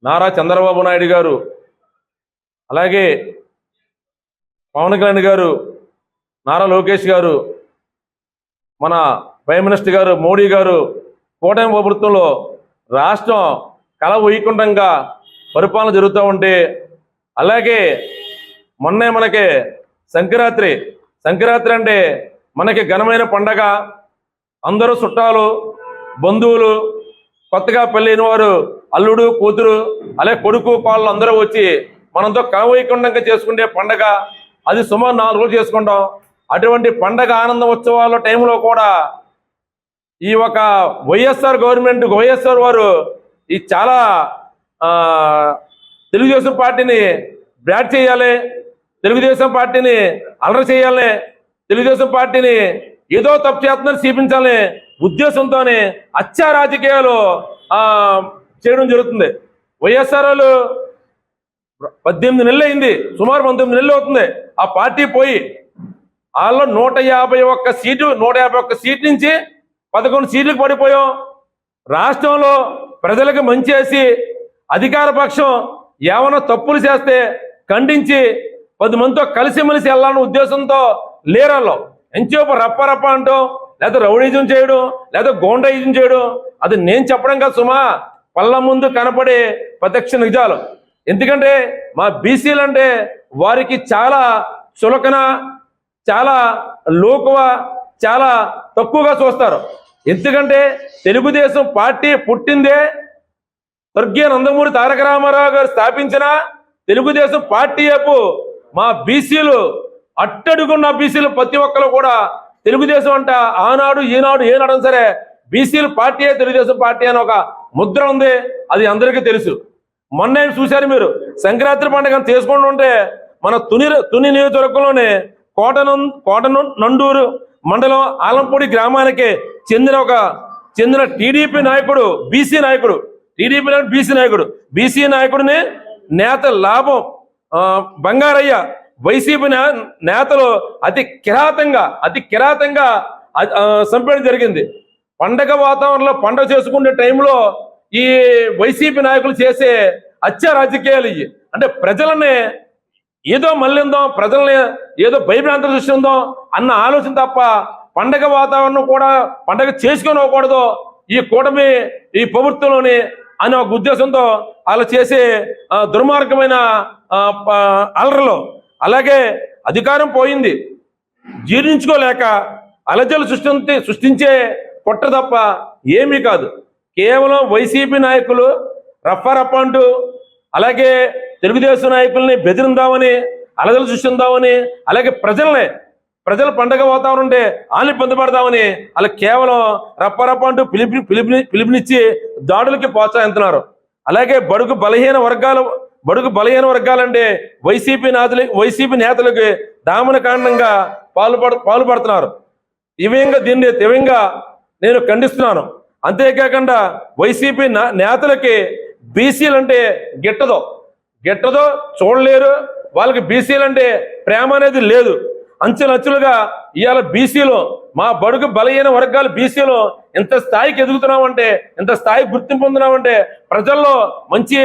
నారా చంద్రబాబు నాయుడు గారు, అలాగే పవన్ కళ్యాణ్ గారు, నారా లోకేష్ గారు, మన ప్రైమ్ మినిస్టర్ గారు మోడీ గారు కూటమి ప్రభుత్వంలో రాష్ట్రం కలవైకుంఠంగా పరిపాలన జరుగుతూ ఉంటే, అలాగే మొన్నే మనకి సంక్రాంతి అంటే మనకి ఘనమైన పండగ. అందరూ చుట్టాలు, బంధువులు, కొత్తగా పెళ్ళైన వారు, అల్లుడు, కూతురు, అలాగే కొడుకు, కోళ్ళు అందరూ వచ్చి మనంతో కలవైకుంఠంగా చేసుకునే పండగ. అది సుమారు 4 రోజులు చేసుకుంటాం. అటువంటి పండగ ఆనంద ఉత్సవాల టైంలో కూడా ఈ ఒక వైఎస్ఆర్ గవర్నమెంట్, వైఎస్ఆర్ వారు ఈ చాలా తెలుగుదేశం పార్టీని బ్యాట్ చేయాలి, తెలుగుదేశం పార్టీని అలర చేయాలి, తెలుగుదేశం పార్టీని ఏదో తప్పు చేస్తుందని చూపించాలనే ఉద్దేశంతోనే హత్యా రాజకీయాలు చేయడం జరుగుతుంది. వైఎస్ఆర్ వాళ్ళు 18 నెలలు అయింది, సుమారు 19 నెలలు అవుతుంది ఆ పార్టీ పోయి. వాళ్ళు 151 సీట్ నుంచి 11 సీట్లకు పడిపోయాం. రాష్ట్రంలో ప్రజలకు మంచి చేసి అధికార పక్షం ఏమైనా తప్పులు చేస్తే ఖండించి 10 మందితో కలిసిమెలిసి వెళ్ళాలన్న ఉద్దేశంతో లేరల్లో ఎంచేపు రప్ప అంటాం, లేదా రౌడీజం చేయడం, లేదా గోండాయిజం చేయడం. అది నేను చెప్పడం కాదు సుమా, పళ్ళ ముందు కనపడే ప్రత్యక్ష నిజాలు. ఎందుకంటే మా బీసీలు అంటే వారికి చాలా చులకన, చాలా లోకువ, చాలా తక్కువగా చూస్తారు. ఎందుకంటే తెలుగుదేశం పార్టీ పుట్టిందే స్వర్గీయ నందమూరి తారక రామారావు గారు స్థాపించిన తెలుగుదేశం పార్టీ వైపు మా బీసీలు అట్టడుగున్న బీసీలు ప్రతి ఒక్కరు కూడా తెలుగుదేశం అంట ఆనాడు ఈనాడు ఏనాడు సరే బీసీలు పార్టీ తెలుగుదేశం పార్టీ అని ఒక ముద్ర ఉంది. అది అందరికీ తెలుసు. మొన్న చూశారు మీరు, సంక్రాంతి పండుగ చేసుకుంటూ ఉంటే మన తుని నియోజకవర్గంలోనే కోటనండూరు మండలం ఆలంపూడి గ్రామానికి చెందిన టీడీపీ నాయకుడు, బీసీ నాయకుడిని నేత లాభం బంగారయ్య వైసీపీ నేతలు అతి కిరాతంగా చంపేయడం జరిగింది. పండగ వాతావరణంలో పండగ చేసుకునే టైంలో ఈ వైసీపీ నాయకులు చేసే హత్య రాజకీయాలు ఇవి. అంటే ప్రజలని ఏదో మళ్ళిందాం, ప్రజల్ని ఏదో భయభ్రాంతులు సృష్టిందాం అన్న ఆలోచన తప్ప పండగ వాతావరణం కూడా పండగ చేసుకోకూడదు ఈ కూటమి ఈ ప్రభుత్వంలోని అనే ఒక ఉద్దేశంతో వాళ్ళు చేసే దుర్మార్గమైన అలరలో. అలాగే అధికారం పోయింది, జీర్ణించుకోలేక అలజలు సృష్టించే కుట్ర తప్ప ఏమీ కాదు. కేవలం వైసీపీ నాయకులు రప్ప అంటూ, అలాగే తెలుగుదేశం నాయకుల్ని బెదిరిందామని, అలజలు సృష్టిందామని, అలాగే ప్రజల పండగ వాతావరణం ఉంటే వాళ్ళని పొందపడదామని అలా కేవలం రప్ప అంటూ పిలుపునిచ్చి దాడులకి ప్రోత్సహిస్తున్నారు. అలాగే బడుగు బలహీన వర్గాలంటే వైసీపీ నేతలకి దామనకాండంగా పాల్పడుతున్నారు. దీన్ని తీవ్రంగా నేను ఖండిస్తున్నాను. అంతేకాకుండా వైసీపీ నేతలకి బీసీలు అంటే గిట్టదో చూడలేరు. వాళ్ళకి బీసీలు అంటే ప్రేమ అనేది లేదు. అంచెలంచెలుగా ఇవాళ బీసీలో మా బడుగు బలహీన వర్గాలు బీసీలో ఎంత స్థాయికి ఎదుగుతున్నామంటే, ఎంత స్థాయికి గుర్తింపు పొందుతున్నామంటే, ప్రజల్లో మంచి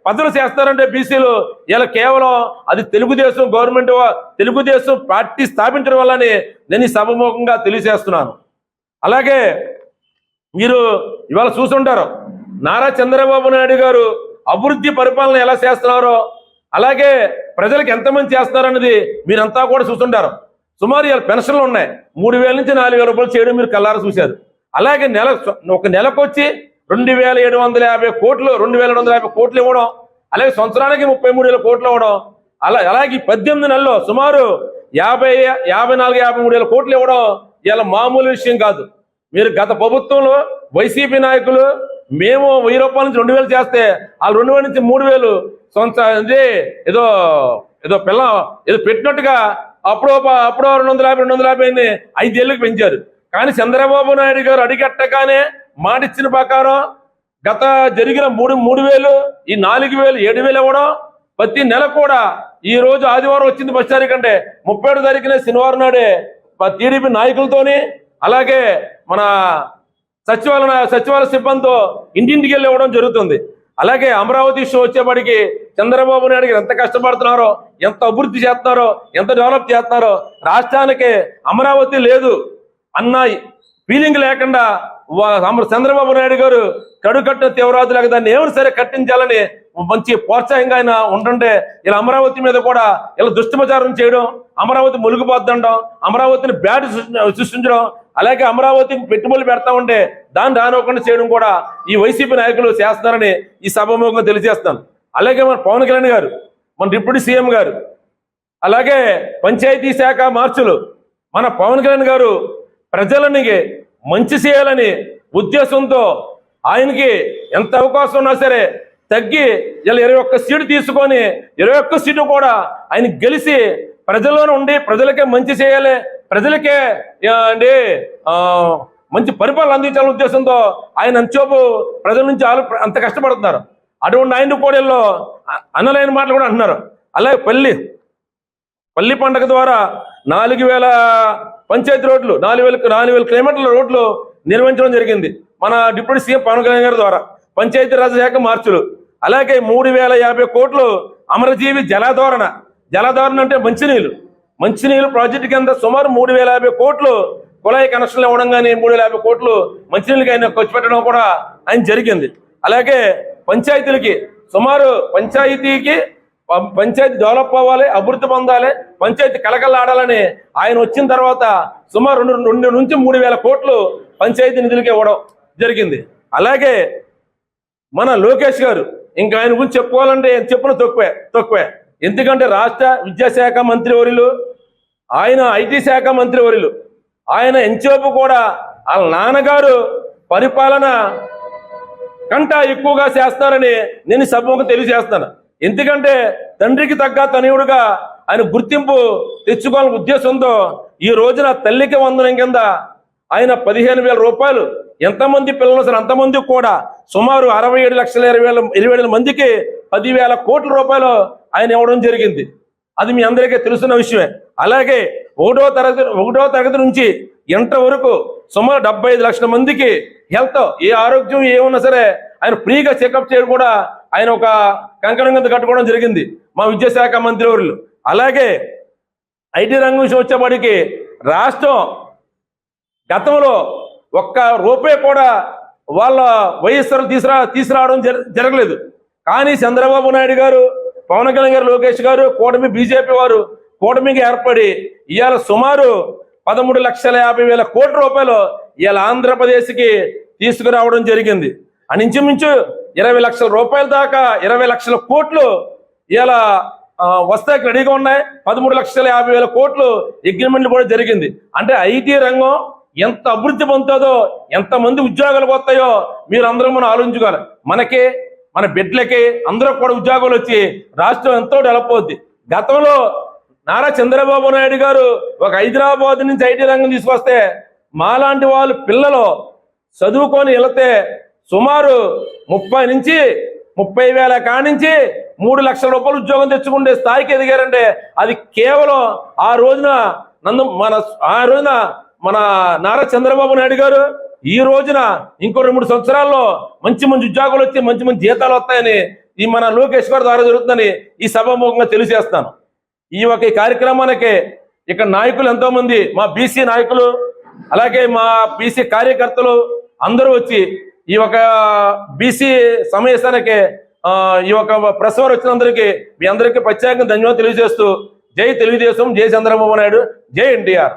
పదవులు చేస్తారంటే బీసీలు ఇలా కేవలం అది తెలుగుదేశం గవర్నమెంట్, తెలుగుదేశం పార్టీ స్థాపించడం వల్లని నేను ఈ సభముఖంగా తెలియజేస్తున్నాను. అలాగే మీరు ఇవాళ చూసుంటారు నారా చంద్రబాబు నాయుడు గారు అభివృద్ధి పరిపాలన ఎలా చేస్తున్నారో, అలాగే ప్రజలకు ఎంతమంది చేస్తున్నారన్నది మీరంతా కూడా చూస్తుంటారు. సుమారు ఇవాళ పెన్షన్లు ఉన్నాయి, 3,000 నుంచి 4,000 రూపాయలు చేయడం మీరు కల్లారా చూశారు. అలాగే ఒక నెలకు వచ్చి 2,750 కోట్లు 2,250 కోట్లు ఇవ్వడం, అలాగే సంవత్సరానికి 33,000 కోట్లు ఇవ్వడం, అలాగే 18 నెలల్లో సుమారు 54,000-53,000 కోట్లు ఇవ్వడం ఇలా మామూలు విషయం కాదు. మీరు గత ప్రభుత్వంలో వైసీపీ నాయకులు మేము 1,000 రూపాయల నుంచి 2,000 చేస్తే వాళ్ళు 2,000 నుంచి 3,000 అంటే ఏదో పెట్టినట్టుగా అప్పుడు 250 5 ఏళ్ళకి పెంచారు. కానీ చంద్రబాబు నాయుడు గారు అడిగట్టగానే మాటిచ్చిన ప్రకారం గత జరిగిన 3,000 ఈ 4,000 7,000 ఇవ్వడం. ప్రతి నెల కూడా ఈ రోజు ఆదివారం వచ్చింది బస్ తారీఖు అంటే 37 తారీఖునే శనివారం నాడే టీడీపీ నాయకులతోని, అలాగే మన సచివాలయ సిబ్బందితో ఇంటింటికి వెళ్ళి ఇవ్వడం జరుగుతుంది. అలాగే అమరావతి ఇష్యూ వచ్చేప్పటికి చంద్రబాబు నాయుడు గారు ఎంత కష్టపడుతున్నారో, ఎంత అభివృద్ధి చేస్తున్నారో, ఎంత డెవలప్ చేస్తున్నారో, రాష్ట్రానికి అమరావతి లేదు అన్న ఫీలింగ్ లేకుండా చంద్రబాబు నాయుడు గారు కడుకట్టిన తీవ్రవాదులకు దాన్ని ఏమైనా సరే కట్టించాలని మంచి ప్రోత్సాహంగా ఆయన ఉంటుంటే ఇలా అమరావతి మీద కూడా ఇలా దుష్టప్రచారం చేయడం, అమరావతి మునిగిపోద్దండం, అమరావతిని బ్యాడ్ సృష్టించడం, అలాగే అమరావతికి పెట్టుబడులు పెడతా ఉంటే దాన్ని రానివ్వకుండా చేయడం కూడా ఈ వైసీపీ నాయకులు చేస్తున్నారని ఈ సభాముఖంగా తెలియజేస్తాను. అలాగే మన పవన్ కళ్యాణ్ గారు, మన డిప్యూటీ సీఎం గారు, అలాగే పంచాయతీ శాఖ మార్చులు మన పవన్ కళ్యాణ్ గారు ప్రజలనికి మంచి చేయాలని ఉద్దేశంతో ఆయనకి ఎంత అవకాశం ఉన్నా సరే తగ్గి ఇలా 21 సీటు తీసుకొని 21 సీటు కూడా ఆయన గెలిచి ప్రజల్లోనే ఉండి ప్రజలకే మంచి చేయాలి, ప్రజలకే అండి మంచి పరిపాలన అందించాలనే ఉద్దేశంతో ఆయన అంచోపు ప్రజల నుంచి అంత కష్టపడుతున్నారు. అటువంటి ఆయన కోడెల్లో అనలైన మాటలు కూడా అంటున్నారు. అలాగే పల్లి పండగ ద్వారా 4000 పంచాయతీ రోడ్లు 4,000 కిలోమీటర్ల రోడ్లు నిర్మించడం జరిగింది మన డిప్యూటీ సీఎం పవన్ కళ్యాణ్ గారి ద్వారా. పంచాయతీ రాజ్ శాఖ మార్చులు, అలాగే 3,050 కోట్లు అమరజీవి జలధోరణ అంటే మంచినీళ్ళు ప్రాజెక్టు కింద సుమారు 3,050 కోట్లు కుళాయి కనెక్షన్లు ఇవ్వడం కానీ 3,050 కోట్లు మంచినీళ్ళకి ఆయన ఖర్చు పెట్టడం కూడా ఆయన జరిగింది. అలాగే పంచాయతీలకి సుమారు పంచాయతీ డెవలప్ అవ్వాలి, అభివృద్ధి పొందాలి, పంచాయతీ కలకలాడాలని ఆయన వచ్చిన తర్వాత సుమారు 2 నుంచి 3,000 కోట్లు పంచాయతీ నిధులకి ఇవ్వడం జరిగింది. అలాగే మన లోకేష్ గారు ఇంకా ఆయన గురించి చెప్పుకోవాలంటే చెప్పిన తక్కువే. ఎందుకంటే రాష్ట్ర విద్యాశాఖ మంత్రి వర్యులు, ఆయన ఐటీ శాఖ మంత్రి వర్యులు, ఆయన ఎంచేపు కూడా వాళ్ళ నాన్నగారు పరిపాలన కంట ఎక్కువగా చేస్తారని నేను సభకు తెలియజేస్తాను. ఎందుకంటే తండ్రికి తగ్గ తనయుడుగా ఆయన గుర్తింపు తెచ్చుకోవాలనే ఉద్దేశంతో ఈ రోజున తల్లికి వందనం కింద ఆయన 15,000 రూపాయలు ఎంతమంది పిల్లలు సరే అంతమంది కూడా సుమారు 67,20,000 మందికి 10,000 కోట్ల రూపాయలు ఆయన ఇవ్వడం జరిగింది. అది మీ అందరికీ తెలుసున్న విషయమే. అలాగే 1వ తరగతి నుంచి ఇంటర్ వరకు సుమారు 75 లక్షల మందికి హెల్త్ ఏ ఆరోగ్యం ఏమన్నా సరే ఆయన ఫ్రీగా చెకప్ చేయడం కూడా ఆయన ఒక కంకణం కింద కట్టుకోవడం జరిగింది మా విద్యాశాఖ మంత్రి వర్యులు. అలాగే ఐటీ రంగం విషయం వచ్చేప్పటికి రాష్ట్రం గతంలో ఒక్క రూపాయి కూడా వాళ్ళ వైఎస్ఆర్ తీసుకురావడం జరగలేదు. కానీ చంద్రబాబు నాయుడు గారు, పవన్ కళ్యాణ్ గారు, లోకేష్ గారు కూటమి బీజేపీ వారు కూటమికి ఏర్పడి ఇవాళ సుమారు 13,50,000 కోట్ల రూపాయలు ఇవాళ ఆంధ్రప్రదేశ్కి తీసుకురావడం జరిగింది. ఇంచుమించు 20 లక్షల రూపాయల దాకా 20 లక్షల కోట్లు ఇలా వస్తాయి రెడీగా ఉన్నాయి. 13,50,000 కోట్లు అగ్రిమెంట్లు కూడా జరిగింది. అంటే ఐటీ రంగం ఎంత అభివృద్ధి పొందుతుందో, ఎంతమంది ఉద్యోగాలు వస్తాయో మీరు అందరూ మనం ఆలోచించుకోవాలి. మనకి మన బిడ్డలకి అందరూ కూడా ఉద్యోగాలు వచ్చి రాష్ట్రం ఎంతో డెవలప్ అవుద్ది. గతంలో నారా చంద్రబాబు నాయుడు గారు ఒక హైదరాబాద్ నుంచి ఐటీ రంగం తీసుకొస్తే మాలాంటి వాళ్ళు పిల్లలు చదువుకొని వెళితే సుమారు 30 నుంచి 30,000 కానించి 3 లక్షల రూపాయలు ఉద్యోగం తెచ్చుకుంటే స్థాయికి ఎదిగారంటే అది కేవలం ఆ రోజున మన నారా చంద్రబాబు నాయుడు గారు ఈ రోజున ఇంకో 2-3 సంవత్సరాల్లో మంచి ఉద్యోగాలు వచ్చి మంచి జీతాలు వస్తాయని ఈ మన లోకేష్ గారి ద్వారా జరుగుతుందని ఈ సభాముఖంగా తెలియజేస్తాను. ఈ కార్యక్రమానికి ఇక్కడ నాయకులు ఎంతో మంది మా బీసీ నాయకులు అలాగే మా బీసీ కార్యకర్తలు అందరూ వచ్చి ఈ బీసీ సమావేశానికి ఈ ప్రెస్ వారు వచ్చినందరికీ మీ అందరికీ ప్రత్యేకంగా ధన్యవాదాలు తెలియజేస్తూ జై తెలుగుదేశం, జై చంద్రబాబు నాయుడు, జై ఎన్టీఆర్.